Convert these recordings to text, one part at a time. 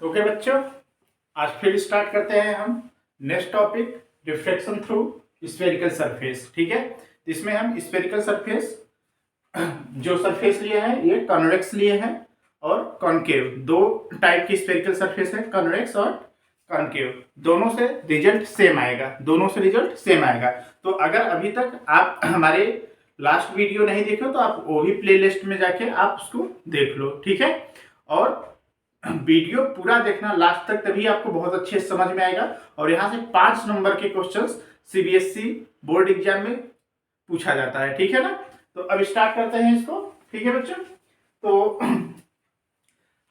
तो ओके बच्चों, आज फिर स्टार्ट करते हैं हम next topic, reflection through spherical surface. ठीक है, इसमें हम स्फेरिकल सरफेस जो सरफेस लिए हैं ये कॉन्वेक्स लिए हैं और कॉनकेव, दो टाइप की स्फेरिकल सरफेस है, कॉन्वेक्स और कॉनकेव। दोनों से रिजल्ट सेम आएगा। तो अगर अभी तक आप हमारे लास्ट वीडियो नहीं देखे हो तो आप वो भी प्लेलिस्ट में जाके आप उसको देख लो। ठीक है, और वीडियो पूरा देखना लास्ट तक, तभी आपको बहुत अच्छे से समझ में आएगा। और यहाँ से 5 नंबर के क्वेश्चंस सीबीएसई बोर्ड एग्जाम में पूछा जाता है। ठीक है ना, तो अब स्टार्ट करते हैं इसको। ठीक है बच्चों, तो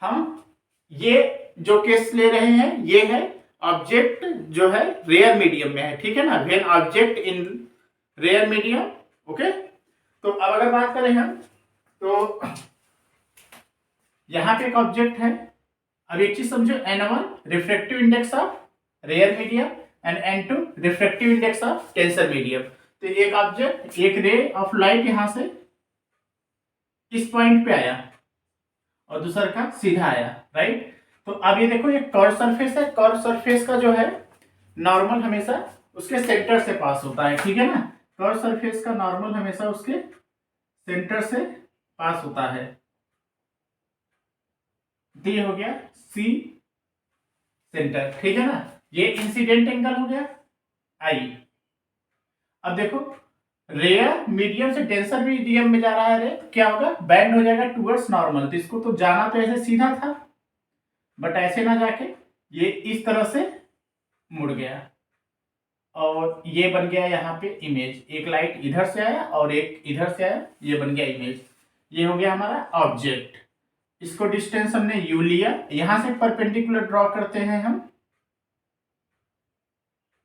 हम ये जो केस ले रहे हैं ये है ऑब्जेक्ट जो है रेयर मीडियम में है। ठीक है ना, when object in rare medium. Okay, तो अब अगर बात करें हम, तो यहां पे एक ऑब्जेक्ट है। अब एक चीज समझो, N1 refractive index of rare medium and N2 refractive index of denser medium. तो एक ऑब्जेक्ट, एक रे ऑफ लाइट यहां से इस पॉइंट पे आया और दूसरा का सीधा आया, राइट। तो अब ये देखो, ये कर्व सरफेस है। कर्व सरफेस का जो है नॉर्मल हमेशा उसके सेंटर से पास होता है। ठीक है ना, कर्व सरफेस का नॉर्मल हमेशा उसके सेंटर से पास होता है। तो ये हो गया सी सेंटर। ठीक है ना, ये इंसिडेंट एंगल हो गया आई। अब देखो, रेयर मीडियम से डेंसर मीडियम में जा रहा है रे, क्या होगा, बैंड हो जाएगा टुवर्ड्स नॉर्मल। तो इसको तो जाना तो ऐसे सीधा था, बट ऐसे ना जाके ये इस तरह से मुड़ गया और ये बन गया यहाँ पे इमेज। एक लाइट इधर से आया और एक इधर से आया, ये बन गया इमेज। ये हो गया हमारा ऑब्जेक्ट। इसको डिस्टेंस हमने यू लिया। यहां से परपेंडिकुलर ड्रॉ करते हैं हम,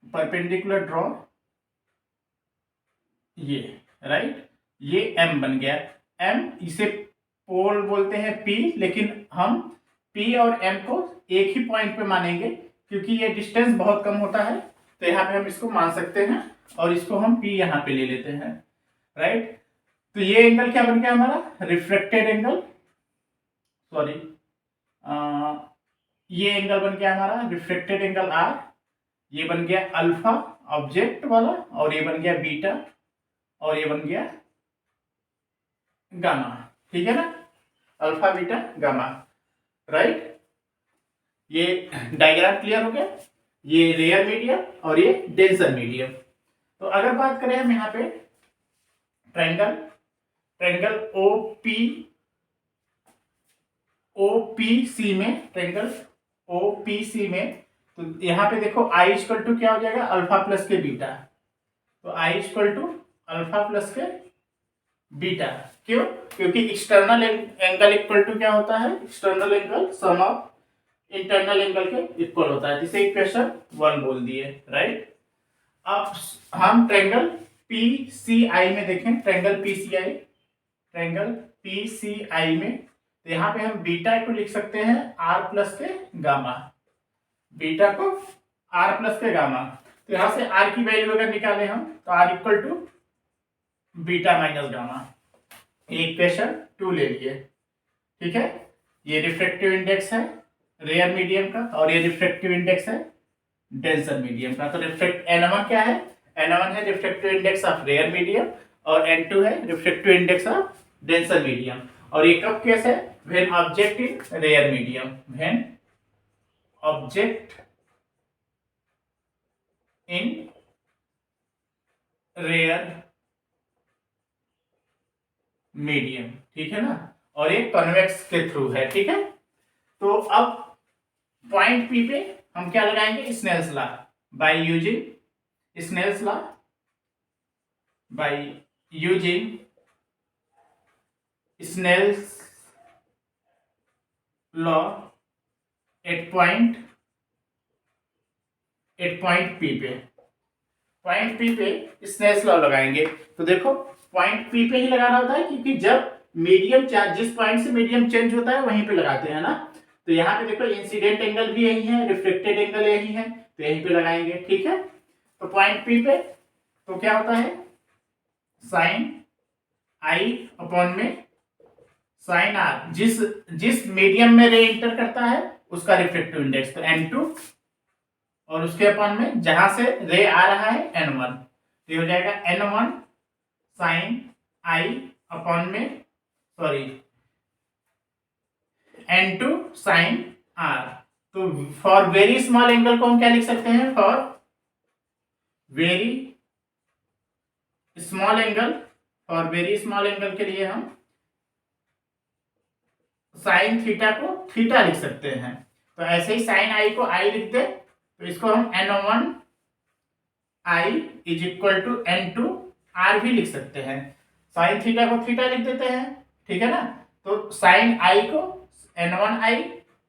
परपेंडिकुलर ड्रॉ, ये राइट, ये एम बन गया। एम, इसे पोल बोलते हैं पी, लेकिन हम पी और एम को एक ही पॉइंट पे मानेंगे क्योंकि ये डिस्टेंस बहुत कम होता है। तो यहाँ पे हम इसको मान सकते हैं और इसको हम पी यहाँ पे ले लेते हैं, राइट। तो ये एंगल क्या बन गया हमारा, रिफ्लेक्टेड एंगल, सॉरी, ये एंगल बन गया हमारा रिफ्लेक्टेड एंगल आर। ये बन गया अल्फा ऑब्जेक्ट वाला, और ये बन गया बीटा, और ये बन गया गामा। ठीक है ना, अल्फा बीटा गामा, राइट। ये डायग्राम क्लियर हो गया, ये रेयर मीडियम और ये डेंसर मीडियम। तो अगर बात करें हम यहाँ पे ट्रायंगल ओपीसी में, ट्रायंगल ओपीसी में, तो यहाँ पे देखो आई इक्वल टू क्या हो जाएगा, अल्फा प्लस के बीटा। तो I equal to alpha plus के बीटा। क्यों, क्योंकि एक्सटर्नल एंगल इक्वल टू क्या होता है, external angle sum of internal angle के इक्वल होता है। जिसे इक्वेशन 1 बोल दिए, राइट। अब हम ट्रायंगल पीसीआई में देखें, ट्रायंगल पीसीआई में, तो यहाँ पे हम बीटा को लिख सकते हैं आर प्लस के गामा, बीटा को आर प्लस के गामा। तो यहां से आर की वैल्यू अगर निकाले हम, तो R equal to beta minus gamma, equation 2 ले लिए। ठीक है, ये रिफ्रैक्टिव इंडेक्स है रेयर मीडियम का और ये रिफ्रैक्टिव इंडेक्स है डेंसर मीडियम का। तो N1 क्या है, N1 है refractive index of rare medium और N2 है refractive index of denser medium. और ये कब केस है, when object in rare medium, when object in rare medium. ठीक है ना, और ये कन्वेक्स के थ्रू है। ठीक है, तो अब पॉइंट पी पे हम क्या लगाएंगे, Snell's law, by using Snell's law, by using Snell's law at point P पे स्नेल्स लॉ लगाएंगे। तो देखो, पॉइंट पी पे ही लगाना होता है क्योंकि जब मीडियम, जिस पॉइंट से मीडियम चेंज होता है वहीं पे लगाते हैं ना। तो यहाँ पे देखो, इंसिडेंट एंगल भी यही है, रिफ्लेक्टेड एंगल यही है, तो यहीं पे लगाएंगे। ठीक है, तो पॉइंट पी पे तो क्या होता है, साइन आई अपॉन में साइन आर, जिस मीडियम में रे इंटर करता है उसका रिफ्रैक्टिव इंडेक्स, तो N2 और उसके अपन में जहां से रे आ रहा है N1, तो ये हो जाएगा N1 साइन आई अपॉन में सॉरी N2 साइन आर। तो फॉर वेरी स्मॉल एंगल को हम क्या लिख सकते हैं, for very small angle, for very small angle के लिए हम साइन थीटा को थीटा लिख सकते हैं। तो ऐसे ही साइन आई को आई लिख दे, तो इसको हम N1 i is equal to N2 R भी लिख सकते हैं। साइन थीटा को थीटा लिख देते हैं, ठीक है ना। तो साइन आई को N1 I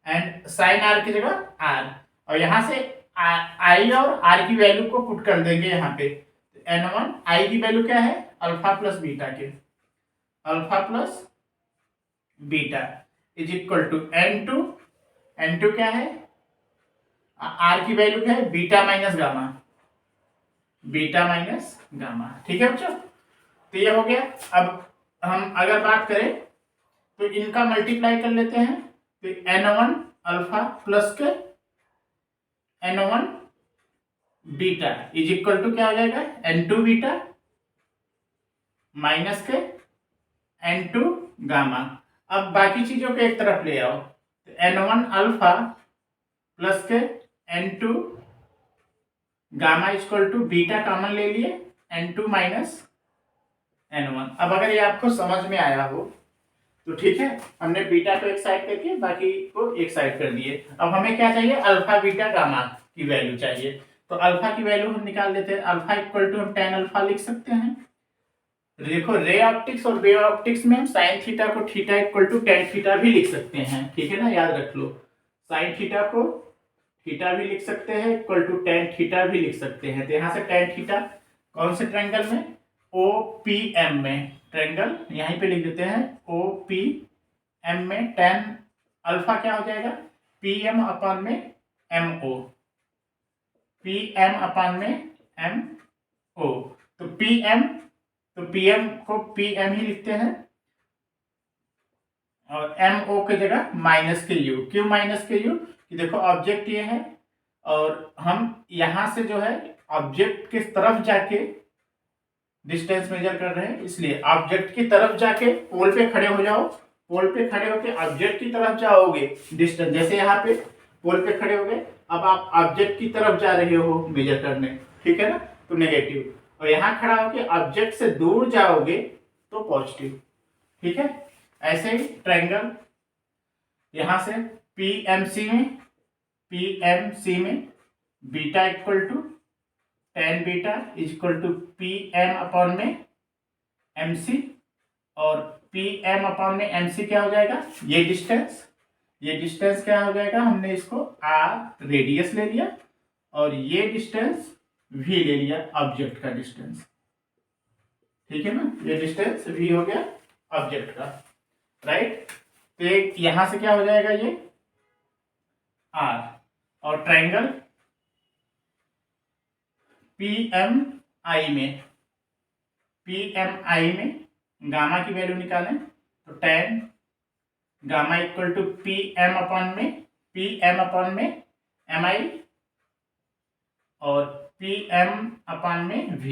and sign are की जगह आर, और यहां से आई और आर की वैल्यू को पुट कर देंगे यहाँ पे। N1 आई की वैल्यू क्या है, अल्फा प्लस बीटा के, alpha plus beta is equal to N2, N2 क्या है, आर की वैल्यू क्या है, beta minus gamma, beta minus gamma, ठीक है बच्चों। तो ये हो गया। अब हम अगर बात करें तो इनका मल्टीप्लाई कर लेते हैं, तो N1 अल्फा प्लस के N1 beta is equal to क्या हो जाएगा, N2 बीटा माइनस के N2 गामा। अब बाकी चीजों को एक तरफ ले आओ, तो N1 अल्फा प्लस के N2 gamma equal to beta common ले लिए, N2 माइनस N1। अब अगर ये आपको समझ में आया हो तो ठीक है, हमने बीटा को एक साइड करके बाकी को एक साइड कर दिए। अब हमें क्या चाहिए, अल्फा बीटा गामा की वैल्यू चाहिए। तो अल्फा की वैल्यू हम निकाल लेते हैं, अल्फा इक्वल टू हम tan अल्फा लिख सकते हैं। देखो रे ऑप्टिक्स और वेव ऑप्टिक्स में हम साइन थीटा को theta equal to tan theta भी लिख सकते हैं, ठीक है ना, याद रख लो। साइन थीटा को थीटा भी लिख सकते हैं, इक्वल टू टेन थीटा भी लिख सकते हैं। तो यहाँ से टेन थीटा कौन से ट्रायंगल में, OPM में, ट्रायंगल यहीं पे लिख देते हैं OPM में टेन अल्फा क्या हो जाएगा, PM अपॉन में MO, PM अपॉन में MO। तो PM को PM ही लिखते हैं और MO की जगह माइनस के U। क्यों माइनस के U, कि देखो ऑब्जेक्ट ये है और हम यहां से जो है ऑब्जेक्ट की तरफ जाके डिस्टेंस मेजर कर रहे हैं, इसलिए ऑब्जेक्ट की तरफ जाके पोल पे खड़े हो जाओ, पोल पे खड़े होके ऑब्जेक्ट की तरफ जाओगे डिस्टेंस, जैसे यहाँ पे पोल पे खड़े हो गए, अब आप ऑब्जेक्ट की तरफ जा रहे हो मेजर करने, ठीक है ना, तो नेगेटिव। और यहाँ खड़ा होके ऑब्जेक्ट से दूर जाओगे तो पॉजिटिव, ठीक है। ऐसे ही ट्रायंगल यहां से PMC में beta equal to tan beta is equal to PM upon में MC, और PM अपॉन में MC क्या हो जाएगा, ये डिस्टेंस क्या हो जाएगा, हमने इसको R रेडियस ले लिया और ये डिस्टेंस V ले लिया, ऑब्जेक्ट का डिस्टेंस, ठीक है ना, ये डिस्टेंस V हो गया ऑब्जेक्ट का, राइट। तो यहां से क्या हो जाएगा, ये R, और ट्रायंगल PMI में गामा की वैल्यू निकालें, तो tan gamma equal to PM upon में MI और PM अपॉन में V।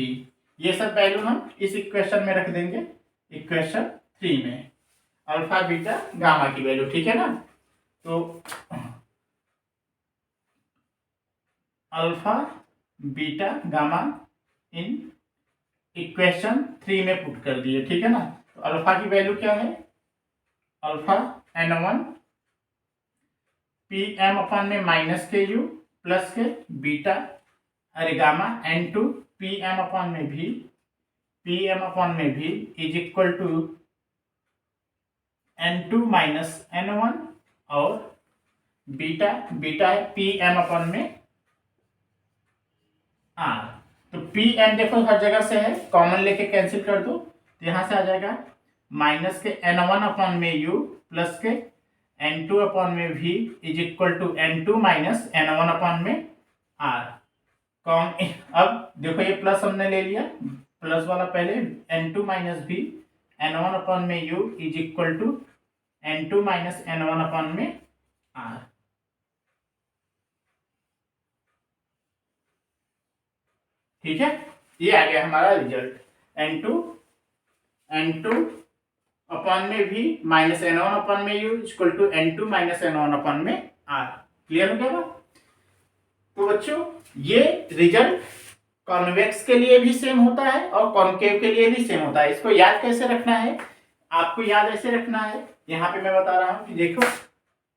ये सब वैल्यू हम इस इक्वेशन में रख देंगे, इक्वेशन 3 में, अल्फा बीटा गामा की वैल्यू, ठीक है ना। तो alpha beta gamma in equation 3 में पुट कर दिए, ठीक है ना। तो अल्फा की वैल्यू क्या है, अल्फा N1 PM अपॉन में माइनस के U प्लस के बीटा, अरे गामा N2 PM अपॉन में भी is equal to N2 minus N1, और बीटा है PM अपॉन में R। तो PM देखो हर जगह से है, कॉमन लेके कैंसिल कर दो, तो यहां से आ जाएगा माइनस के N1 अपॉन में U प्लस के N2 अपॉन में V is equal to N2 minus N1 upon में R। कौन, अब देखो ये प्लस हमने ले लिया, प्लस वाला पहले, N2 minus V N1 upon में U is equal to N2 minus N1 upon में R। ठीक है, ये आ गया हमारा रिजल्ट N2 अपॉन में V माइनस N1 अपॉन में U equal to N2 minus N1 upon में R। क्लियर हो गया बात? तो बच्चों ये रिजल्ट कॉन्वेक्स के लिए भी सेम होता है और कॉनकेव के लिए भी सेम होता है। इसको याद कैसे रखना है? आपको याद ऐसे रखना है, यहाँ पे मैं बता रहा हूँ कि देखो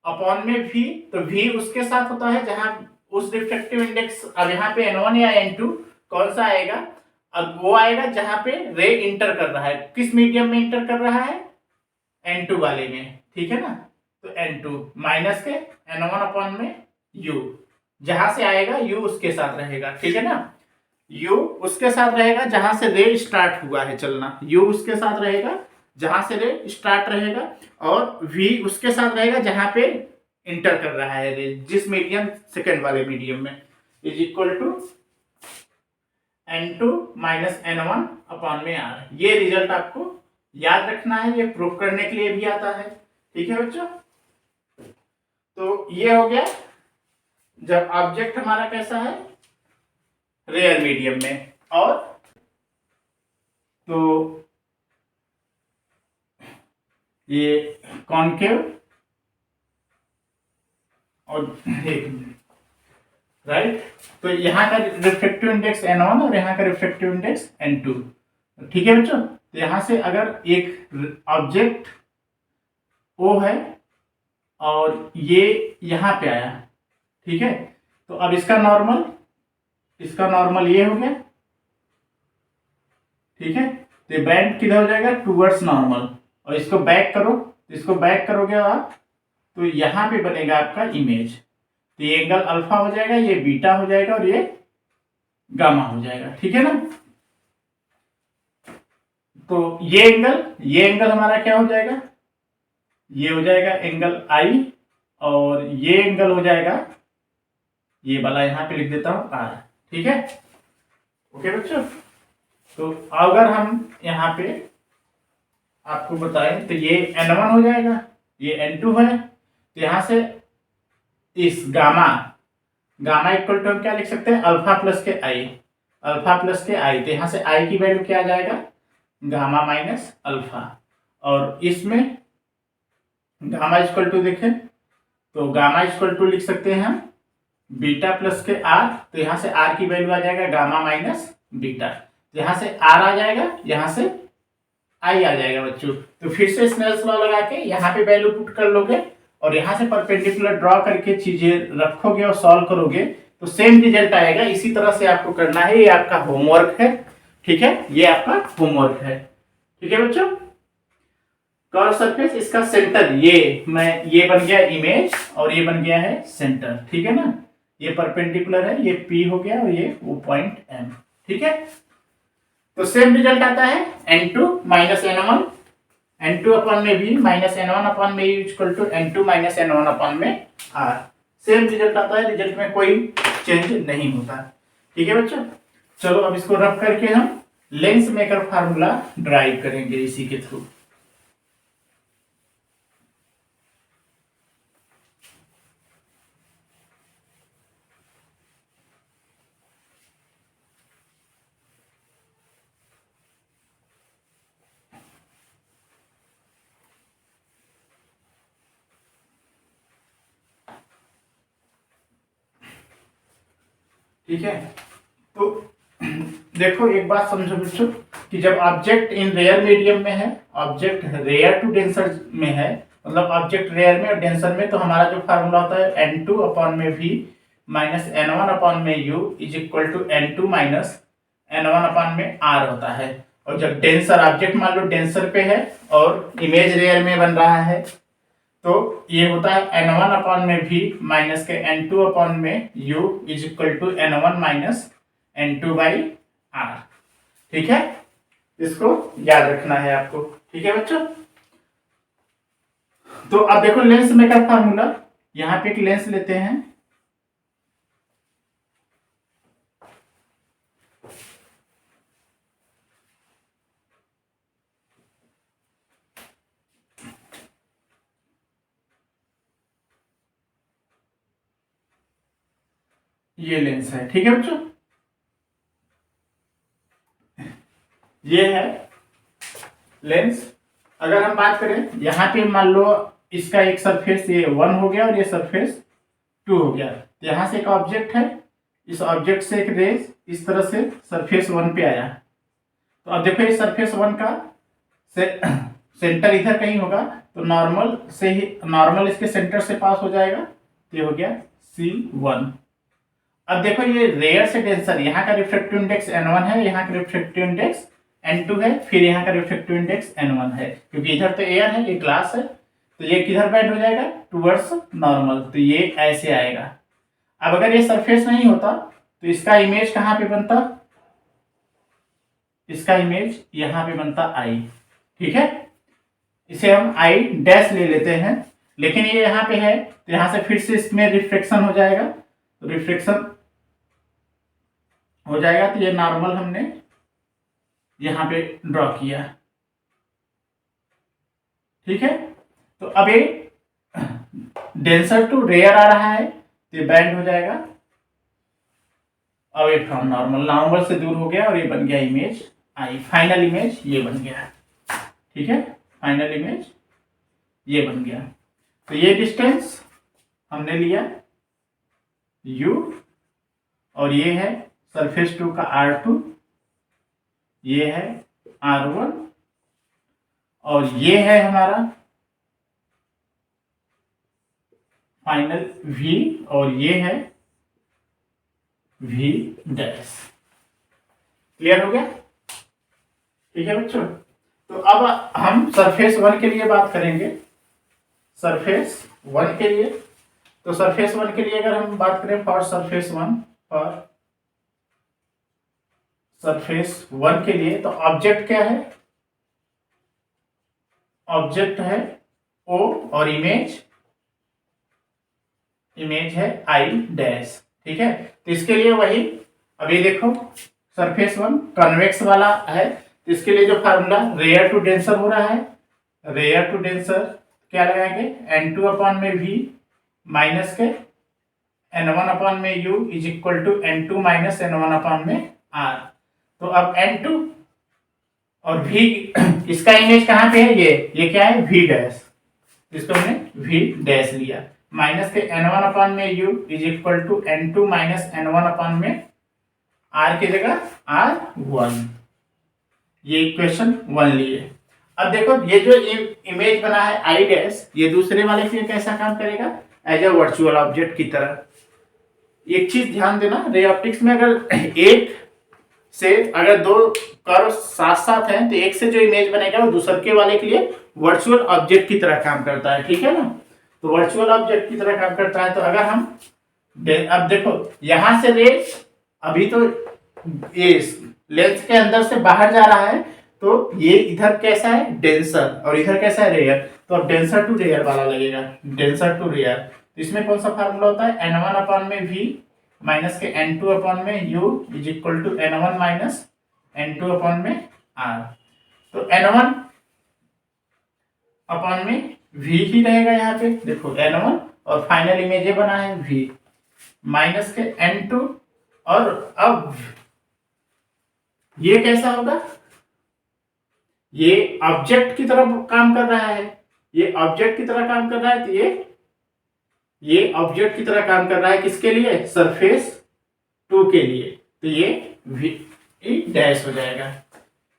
अपॉन में V, तो V उसके साथ होता है जहां उस रिफ्लेक्टिव इंडेक्स, अब यहाँ पे N1 या N2 कौन सा आएगा? अब वो आएगा जहां पे रे इंटर कर रहा है। किस मीडियम में इंटर कर रहा है? N2 वाले में, ठीक है ना। तो N2 माइनस के N1 अपॉन में U, जहां से आएगा U उसके साथ रहेगा, ठीक है ना। U उसके साथ रहेगा जहां से रे स्टार्ट हुआ है चलना, U उसके साथ रहेगा जहां से रे स्टार्ट रहेगा, और V उसके साथ रहेगा जहां पे इंटर कर रहा है रे, जिस मीडियम सेकेंड वाले मीडियम में, is equal to N2 minus N1 upon में R। ये रिजल्ट आपको याद रखना है, ये प्रूव करने के लिए भी आता है, ठीक है बच्चों। तो ये हो गया जब ऑब्जेक्ट हमारा कैसा है? रेयर मीडियम में। और तो ये कॉनकेव और राइट, तो यहाँ का रिफ्लेक्टिव इंडेक्स N1 और यहाँ का रिफ्लेक्टिव इंडेक्स N2, ठीक है बच्चों। तो यहाँ से अगर एक ऑब्जेक्ट O है और ये यहाँ पे आया, ठीक है, तो अब इसका नॉर्मल ये हो गया, ठीक है। तो ये बैंड किधर हो जाएगा? Towards normal. और इसको बैक करो, तो इसको बैक करोगे आप तो यहाँ पे बनेगा आपका इमेज। तो ये एंगल अल्फा हो जाएगा, ये बीटा हो जाएगा और ये गामा हो जाएगा, ठीक है ना। तो ये एंगल हमारा क्या हो जाएगा? ये हो जाएगा एंगल आई, और ये एंगल हो जाएगा, ये वाला यहाँ पे लिख देता हूं आर, ठीक है। ओके बच्चों, तो अगर हम यहाँ पे आपको बताएं तो ये N1 हो जाएगा, ये N2 है, तो यहाँ से इस गामा इक्वल टू हम क्या लिख सकते हैं? अल्फा प्लस के आई। तो यहाँ से आई की वैल्यू क्या आ जाएगा? Gamma minus alpha. और इसमें गामा इक्वल टू देखें तो गामा इक्वल टू लिख सकते हैं हम बीटा प्लस के आर। तो यहाँ से आर की वैल्यू आ जाएगा गामा माइनस बीटा। तो यहाँ से आर आ जाएगा, यहाँ से आई आ जाएगा बच्चों। तो फिर से स्नेल्स लॉ लगा के यहाँ पे वैल्यू पुट कर लोगे और यहाँ से परपेंडिकुलर ड्रॉ करके चीजें रखोगे और सॉल्व करोगे तो सेम रिजल्ट आएगा। इसी तरह से आपको करना है, ये आपका होमवर्क है, ठीक है, ये आपका होमवर्क है, ठीक है बच्चों। कर्व सरफेस, इसका सेंटर ये बन गया इमेज और ये बन गया है सेंटर, ठीक है ना। ये परपेंडिकुलर है, ये P हो गया और ये वो पॉइंट M, ठीक है। तो सेम रिजल्ट आता है N2 minus N1, N2 upon में V माइनस N1 अपॉन में U equal to N2 minus N1 upon में R। सेम रिजल्ट आता है, रिजल्ट में कोई चेंज नहीं होता, ठीक है बच्चों। चलो अब इसको रब करके हम लेंस मेकर फार्मूला ड्राइव करेंगे इसी के थ्रू। ठीक है, तो देखो एक बात समझो बच्चों कि जब ऑब्जेक्ट इन रेयर मीडियम में है, ऑब्जेक्ट रेयर टू डेंसर में है, मतलब ऑब्जेक्ट रेयर में और डेंसर में, तो हमारा जो फार्मूला होता है N2 अपॉन में V माइनस N1 अपॉन में U is equal to N2 minus N1 upon में R होता है। और जब डेंसर ऑब्जेक्ट मान लो डेंसर पे है और इमेज रेयर में बन रहा है तो ये होता है N1 अपॉन में V माइनस के N2 अपॉन में U is equal to N1 minus N2 by R, ठीक है। इसको याद रखना है आपको, ठीक है बच्चों। तो अब देखो लेंस मेकर फार्मूला, यहां पे एक लेंस लेते हैं, ये लेंस है, ठीक है बच्चों। ये है लेंस। अगर हम बात करें यहाँ पे, मान लो इसका एक सरफेस ये 1 हो गया और ये सरफेस 2 हो गया। तो यहाँ से एक ऑब्जेक्ट है, इस ऑब्जेक्ट से एक रेज इस तरह से सरफेस 1 पे आया। तो अब देखो ये सरफेस 1 का सेंटर इधर कहीं होगा, तो नॉर्मल से ही, नॉर्मल इसके सेंटर से पास हो जाएगा। तो ये हो गया C1। अब देखो ये रेयर से डेंसर, यहाँ का रिफ्रैक्टिव इंडेक्स N1 है, यहाँ का रिफ्रैक्टिव इंडेक्स N2 है, फिर यहाँ का रिफ्रैक्टिव इंडेक्स N1 है। क्योंकि इधर तो एयर है, ये ग्लास है, तो ये किधर बेंड हो जाएगा, टुवर्ड्स नॉर्मल। तो ये ऐसे आएगा। अब अगर ये सरफेस नहीं होता तो इसका इमेज कहाँ पे बनता, इसका इमेज यहाँ पे बनता I। ठीक है, इसे हम I डैश ले लेते हैं, लेकिन ये यहाँ पे है तो यहाँ से फिर से इसमें रिफ्लेक्शन हो जाएगा। तो रिफ्लेक्शन हो जाएगा तो ये नॉर्मल हमने यहाँ पे ड्रॉ किया। ठीक है, तो अब ये डेंसर टू रेयर आ रहा है, तो ये बैंड हो जाएगा अवे फ्रॉम नॉर्मल, नॉर्मल से दूर हो गया और ये बन गया इमेज I। फाइनल इमेज ये बन गया। ठीक है, फाइनल इमेज ये बन गया। तो ये डिस्टेंस हमने लिया U, और ये है सरफेस 2 का R2, ये है R1, और ये है हमारा फाइनल V, और ये है V डैश। क्लियर हो गया? ठीक है बच्चों, तो अब हम सरफेस 1 के लिए बात करेंगे। सरफेस 1 के लिए, तो सरफेस 1 के लिए अगर हम बात करें फॉर सरफेस 1, फॉर सरफेस 1 के लिए, तो ऑब्जेक्ट क्या है, ऑब्जेक्ट है O और इमेज है I डैश। ठीक है, तो इसके लिए वही, अभी देखो सरफेस 1 कन्वेक्स वाला है, तो इसके लिए जो फार्मूला रेयर टू डेंसर हो रहा है, रेयर टू डेंसर क्या लगाएंगे, N2 अपॉन में V माइनस के N1 अपॉन में U is equal to N2 minus N1 upon में R। तो अब N2 और V, इसका इमेज कहाँ पे है, ये क्या है, V डैश, इसको हमने V डैश लिया, माइनस के N1 अपॉन में U is equal to N2 minus N1 upon में R की जगह R1। ये इक्वेशन 1 लिए। अब देखो ये जो इमेज बना है I डैश, ये दूसरे वाले के कैसा काम करेगा, एज ए वर्चुअल ऑब्जेक्ट की तरह। एक चीज ध्यान देना, रे ऑप्टिक्स में अगर एक से अगर दो कर्व साथ साथ हैं, तो एक से जो इमेज बनेगा वो दूसरे वाले के लिए वर्चुअल ऑब्जेक्ट की तरह काम करता है। ठीक है ना, तो वर्चुअल ऑब्जेक्ट की तरह काम करता है। तो अगर हम अब देखो यहां से रेज अभी तो ये लेंस के अंदर से बाहर जा रहा है, तो ये इधर कैसा है, डेंसर, और इधर कैसा है, रेयर। तो अब डेंसर टू रेयर वाला लगेगा, डेंसर टू रेयर। तो इसमें कौन सा फार्मूला होता है, N1 अपॉन में V माइनस के N2 अपॉन में U is equal to N1 minus N2 upon में R। तो N1 अपॉन में V ही रहेगा यहाँ पे, देखो N1, और फाइनल इमेज ये बना है V माइनस के N2, और अब ये कैसा होगा, ये ऑब्जेक्ट की तरह काम कर रहा है, ये ऑब्जेक्ट की तरह काम कर रहा है, तो ये ऑब्जेक्ट की तरह काम कर रहा है, किसके लिए, सरफेस 2 के लिए। तो ये V डैश हो जाएगा,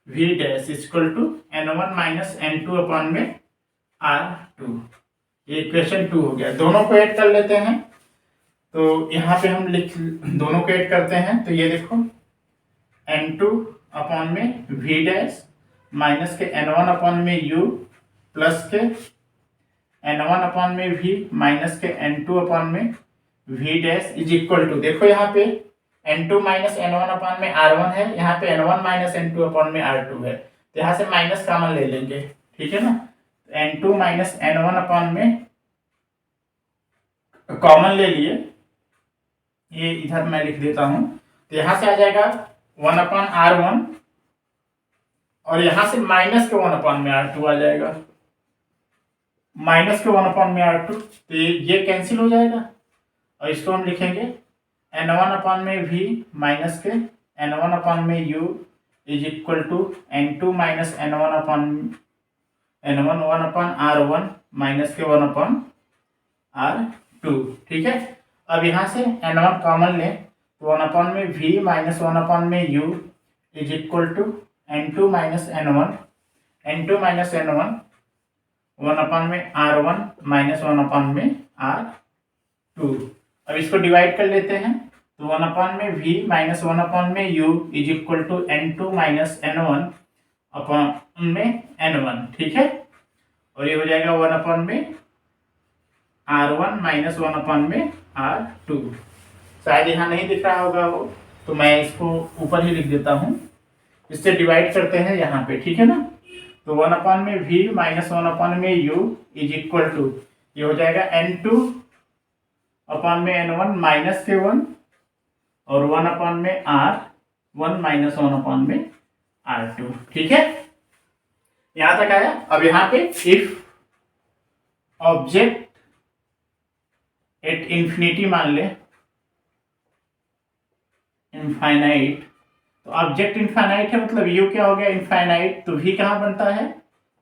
V dash equal to N1 minus N2 upon में R2। ये इक्वेशन 2 हो गया। दोनों को ऐड कर लेते हैं, तो यहाँ पे हम दोनों को ऐड करते हैं, तो ये देखो N2 अपॉन में V डैश माइनस के N1 अपॉन में U प्लस के N1 अपॉन में V माइनस के N2 अपॉन में V dash is equal to, देखो यहाँ पे N2 माइनस N1 अपॉन में R1 है, यहाँ पे N1 माइनस N2 अपॉन में R2 है, तो यहाँ से माइनस कॉमन ले लेंगे। ठीक है ना, N2 माइनस N1 अपॉन में कॉमन ले लिए, ये इधर मैं लिख देता हूं, तो यहां से आ जाएगा 1 अपॉन R1, और यहां से माइनस के 1 अपॉन में R2 आ जाएगा, माइनस के 1 अपॉन में R2, तो ये कैंसिल हो जाएगा, और इसको हम लिखेंगे N1 अपॉन में V माइनस के N1 अपॉन में U is equal to N2 minus N1 upon N1 1 upon R1 minus के 1 अपॉन R2। ठीक है, अब यहाँ से N1 कॉमन लें तो 1 अपॉन में V माइनस 1 अपॉन में U is equal to N2 minus N1, N2 minus N1 1 upon में R1 माइनस 1 अपॉन में R2। अब इसको डिवाइड कर लेते हैं तो 1 अपॉन में V माइनस 1 अपॉन में U is equal to N2 minus N1 upon में N1। ठीक है, और ये हो जाएगा 1 अपॉन में R1 माइनस 1 अपॉन में R2। शायद यहाँ नहीं दिख रहा होगा वो, तो मैं इसको ऊपर ही लिख देता हूँ। इससे डिवाइड करते हैं यहाँ पे, ठीक है ना। तो 1 अपॉन में V माइनस 1 अपॉन में U इज इक्वल टू ये हो जाएगा N2 अपॉन में N1 माइनस के 1 और 1 अपॉन में R1 माइनस 1 अपॉन में R2। ठीक है, यहां तक आया। अब यहाँ पे इफ ऑब्जेक्ट एट इंफिनिटी मान ले, इनफाइनाइट, तो ऑब्जेक्ट इनफाइनाइट है मतलब U क्या हो गया इनफाइनाइट, तो V कहाँ बनता है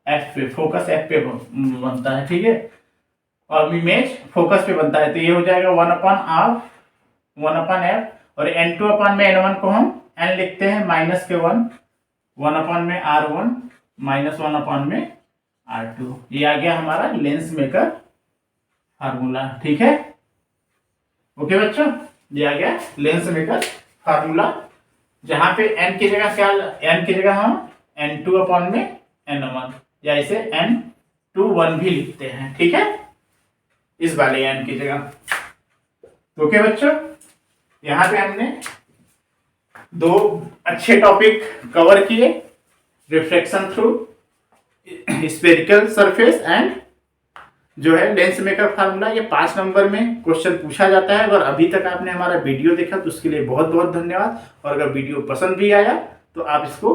F पे, फोकस F पे बनता है। ठीक है, और इमेज फोकस पे बनता है, तो ये हो जाएगा 1 अपॉन F और N2 अपॉन में N1 को हम N लिखते हैं माइनस के 1 अपॉन में R1 माइनस 1 अपॉन में R2। ये आ गया हमारा लेंस मेकर फार्मूला। ठीक है, ओके बच्चों, ये आ गया लेंस मेकर फार्मूला, जहां पे n की जगह क्या, n की जगह हम N2 अपॉन में N1 या इसे N21 भी लिखते हैं। ठीक है, इस वाले n की जगह। ओके बच्चों, यहाँ पे हमने 2 अच्छे टॉपिक कवर किए, reflection through spherical surface and जो है लेंस मेकर फार्मूला। ये 5 नंबर में क्वेश्चन पूछा जाता है। अगर अभी तक आपने हमारा वीडियो देखा तो उसके लिए बहुत बहुत धन्यवाद, और अगर वीडियो पसंद भी आया तो आप इसको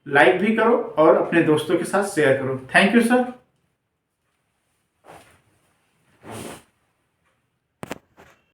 लाइक भी करो और अपने दोस्तों के साथ शेयर करो। Thank you sir.